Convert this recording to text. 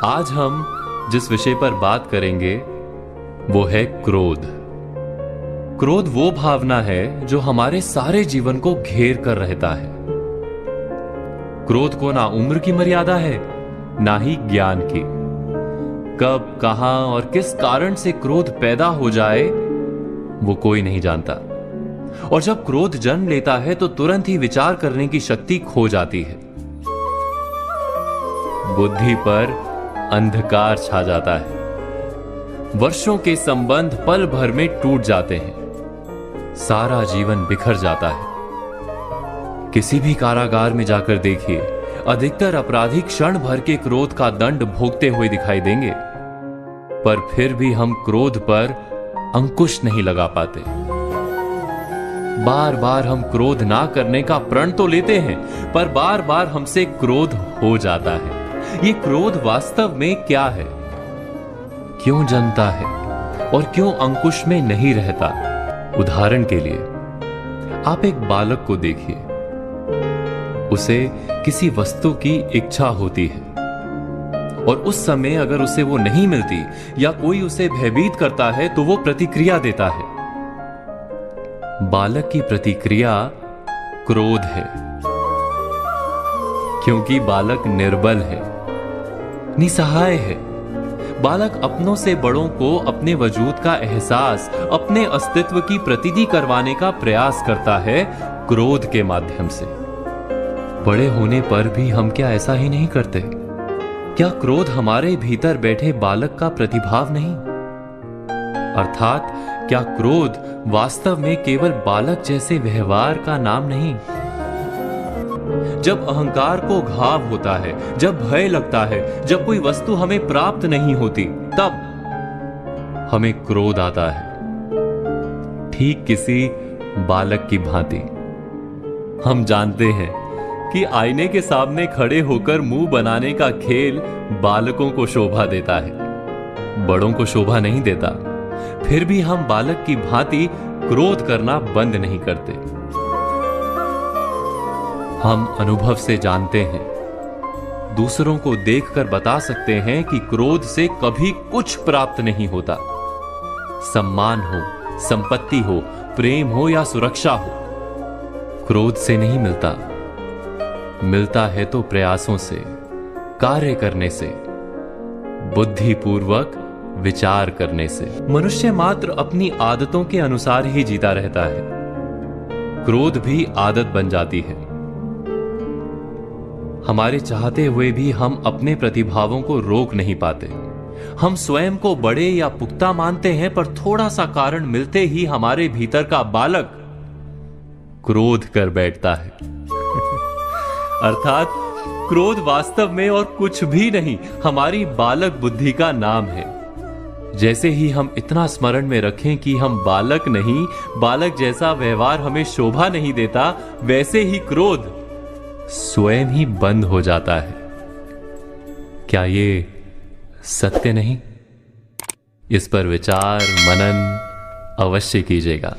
आज हम जिस विषय पर बात करेंगे वो है क्रोध। क्रोध वो भावना है जो हमारे सारे जीवन को घेर कर रहता है। क्रोध को ना उम्र की मर्यादा है, ना ही ज्ञान की। कब, कहां और किस कारण से क्रोध पैदा हो जाए वो कोई नहीं जानता। और जब क्रोध जन्म लेता है तो तुरंत ही विचार करने की शक्ति खो जाती है। बुद्धि पर अंधकार छा जाता है। वर्षों के संबंध पल भर में टूट जाते हैं। सारा जीवन बिखर जाता है। किसी भी कारागार में जाकर देखिए, अधिकतर अपराधी क्षण भर के क्रोध का दंड भोगते हुए दिखाई देंगे, पर फिर भी हम क्रोध पर अंकुश नहीं लगा पाते। बार बार हम क्रोध ना करने का प्रण तो लेते हैं, पर बार बार हमसे क्रोध हो जाता है। ये क्रोध वास्तव में क्या है, क्यों जन्मता है और क्यों अंकुश में नहीं रहता? उदाहरण के लिए आप एक बालक को देखिए। उसे किसी वस्तु की इच्छा होती है और उस समय अगर उसे वो नहीं मिलती या कोई उसे भयभीत करता है तो वो प्रतिक्रिया देता है। बालक की प्रतिक्रिया क्रोध है, क्योंकि बालक निर्बल है, निसहाय है। बालक अपनों से बड़ों को अपने वजूद का एहसास, अपने अस्तित्व की प्रतीति करवाने का प्रयास करता है क्रोध के माध्यम से। बड़े होने पर भी हम क्या ऐसा ही नहीं करते? क्या क्रोध हमारे भीतर बैठे बालक का प्रतिभाव नहीं? अर्थात क्या क्रोध वास्तव में केवल बालक जैसे व्यवहार का नाम नहीं? जब अहंकार को घाव होता है, जब भय लगता है, जब कोई वस्तु हमें प्राप्त नहीं होती, तब हमें क्रोध आता है, ठीक किसी बालक की भांति। हम जानते हैं कि आईने के सामने खड़े होकर मुंह बनाने का खेल बालकों को शोभा देता है, बड़ों को शोभा नहीं देता। फिर भी हम बालक की भांति क्रोध करना बंद नहीं करते। हम अनुभव से जानते हैं, दूसरों को देखकर बता सकते हैं कि क्रोध से कभी कुछ प्राप्त नहीं होता। सम्मान हो, संपत्ति हो, प्रेम हो या सुरक्षा हो, क्रोध से नहीं मिलता। मिलता है तो प्रयासों से, कार्य करने से, बुद्धिपूर्वक विचार करने से। मनुष्य मात्र अपनी आदतों के अनुसार ही जीता रहता है। क्रोध भी आदत बन जाती है। हमारे चाहते हुए भी हम अपने प्रतिभावों को रोक नहीं पाते। हम स्वयं को बड़े या पुख्ता मानते हैं, पर थोड़ा सा कारण मिलते ही हमारे भीतर का बालक क्रोध कर बैठता है। अर्थात क्रोध वास्तव में और कुछ भी नहीं, हमारी बालक बुद्धि का नाम है। जैसे ही हम इतना स्मरण में रखें कि हम बालक नहीं, बालक जैसा व्यवहार हमें शोभा नहीं देता, वैसे ही क्रोध स्वयं ही बंद हो जाता है। क्या ये सत्य नहीं? इस पर विचार मनन अवश्य कीजिएगा।